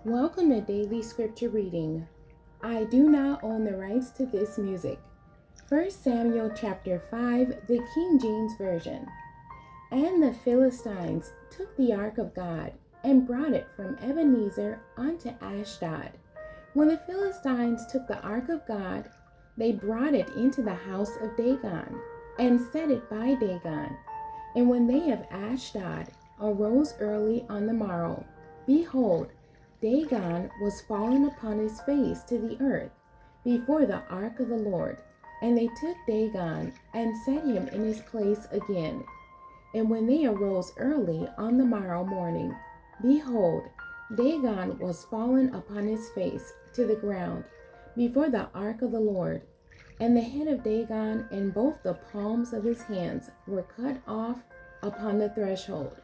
Welcome to Daily Scripture Reading. I do not own the rights to this music. 1 Samuel chapter 5, the King James Version. And the Philistines took the ark of God and brought it from Ebenezer unto Ashdod. When the Philistines took the ark of God, they brought it into the house of Dagon and set it by Dagon. And when they of Ashdod arose early on the morrow, behold, Dagon was fallen upon his face to the earth before the ark of the Lord. And they took Dagon and set him in his place again. And when they arose early on the morrow morning, behold, Dagon was fallen upon his face to the ground before the ark of the Lord. And the head of Dagon and both the palms of his hands were cut off upon the threshold.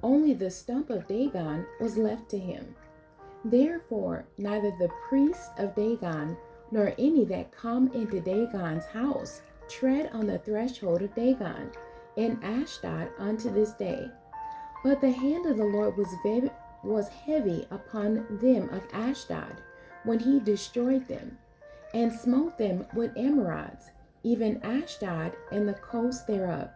Only the stump of Dagon was left to him. Therefore, neither the priests of Dagon nor any that come into Dagon's house tread on the threshold of Dagon in Ashdod unto this day. But the hand of the Lord was heavy upon them of Ashdod when he destroyed them, and smote them with emerods, even Ashdod and the coast thereof.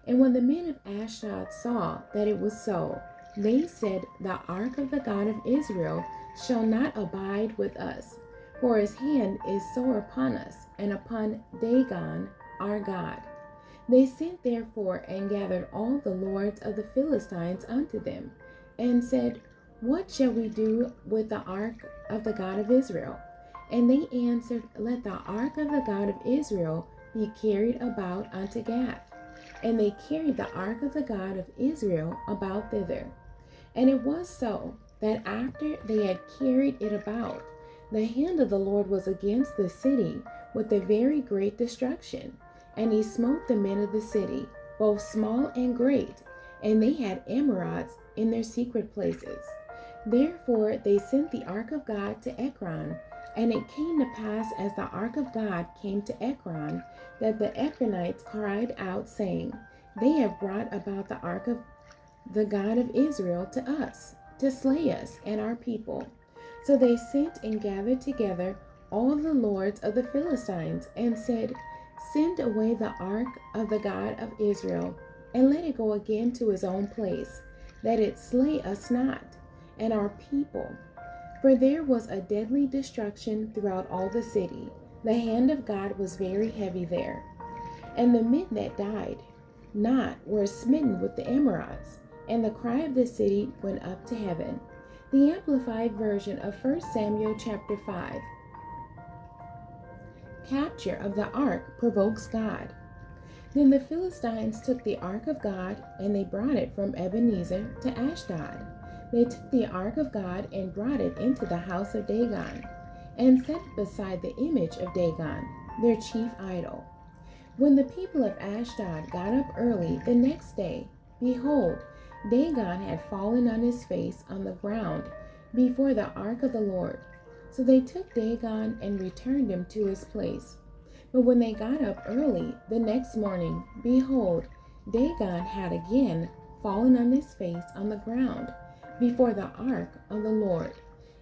And when the men of Ashdod saw that it was so, they said, the ark of the God of Israel shall not abide with us, for his hand is sore upon us, and upon Dagon our God. They sent therefore and gathered all the lords of the Philistines unto them, and said, what shall we do with the ark of the God of Israel? And they answered, let the ark of the God of Israel be carried about unto Gath. And they carried the ark of the God of Israel about thither. And it was so, that after they had carried it about, the hand of the Lord was against the city with a very great destruction. And he smote the men of the city, both small and great, and they had emerods in their secret places. Therefore they sent the ark of God to Ekron. And it came to pass, as the ark of God came to Ekron, that the Ekronites cried out, saying, they have brought about the ark of the God of Israel to us, to slay us and our people. So they sent and gathered together all the lords of the Philistines, and said, send away the ark of the God of Israel, and let it go again to his own place, that it slay us not, and our people. For there was a deadly destruction throughout all the city. The hand of God was very heavy there. And the men that died not were smitten with the emerods, and the cry of the city went up to heaven. The Amplified Version of 1 Samuel chapter 5. Capture of the ark provokes God. Then the Philistines took the ark of God, and they brought it from Ebenezer to Ashdod. They took the ark of God and brought it into the house of Dagon, and set it beside the image of Dagon, their chief idol. When the people of Ashdod got up early the next day, behold, Dagon had fallen on his face on the ground before the ark of the Lord. So they took Dagon and returned him to his place. But when they got up early the next morning, behold, Dagon had again fallen on his face on the ground before the ark of the Lord,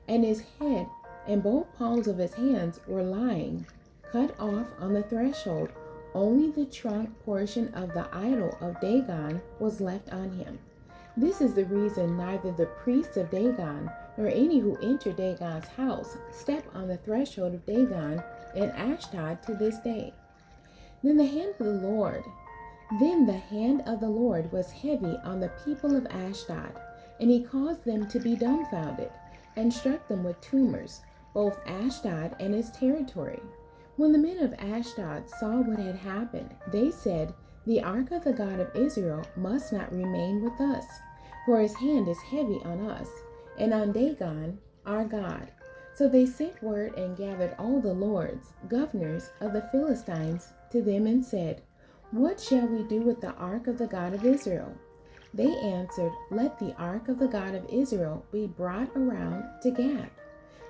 and his head and both palms of his hands were lying, cut off on the threshold. Only the trunk portion of the idol of Dagon was left on him. This is the reason neither the priests of Dagon nor any who enter Dagon's house step on the threshold of Dagon in Ashdod to this day. Then the hand of the Lord was heavy on the people of Ashdod, and he caused them to be dumbfounded, and struck them with tumors, both Ashdod and its territory. When the men of Ashdod saw what had happened, they said, the ark of the God of Israel must not remain with us, for his hand is heavy on us, and on Dagon our God. So they sent word and gathered all the lords, governors of the Philistines, to them, and said, what shall we do with the ark of the God of Israel? They answered, let the ark of the God of Israel be brought around to Gath.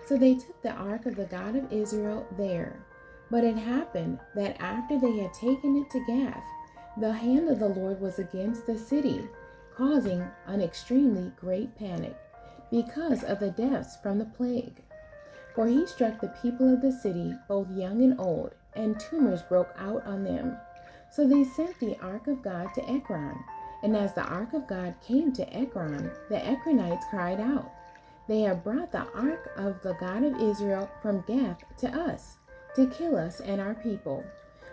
So they took the ark of the God of Israel there. But it happened that after they had taken it to Gath, the hand of the Lord was against the city, causing an extremely great panic, because of the deaths from the plague. For he struck the people of the city, both young and old, and tumors broke out on them. So they sent the ark of God to Ekron. And as the ark of God came to Ekron, the Ekronites cried out, "They have brought the ark of the God of Israel from Gath to us, to kill us and our people."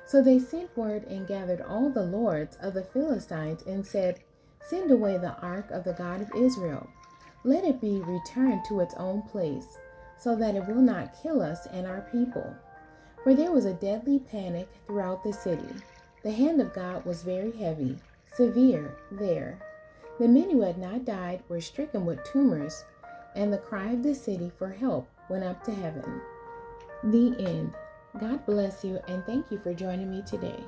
So they sent word and gathered all the lords of the Philistines and said, "Send away the ark of the God of Israel. Let it be returned to its own place, so that it will not kill us and our people." For there was a deadly panic throughout the city. The hand of God was very heavy, severe there. The men who had not died were stricken with tumors, and the cry of the city for help went up to heaven. The end. God bless you, and thank you for joining me today.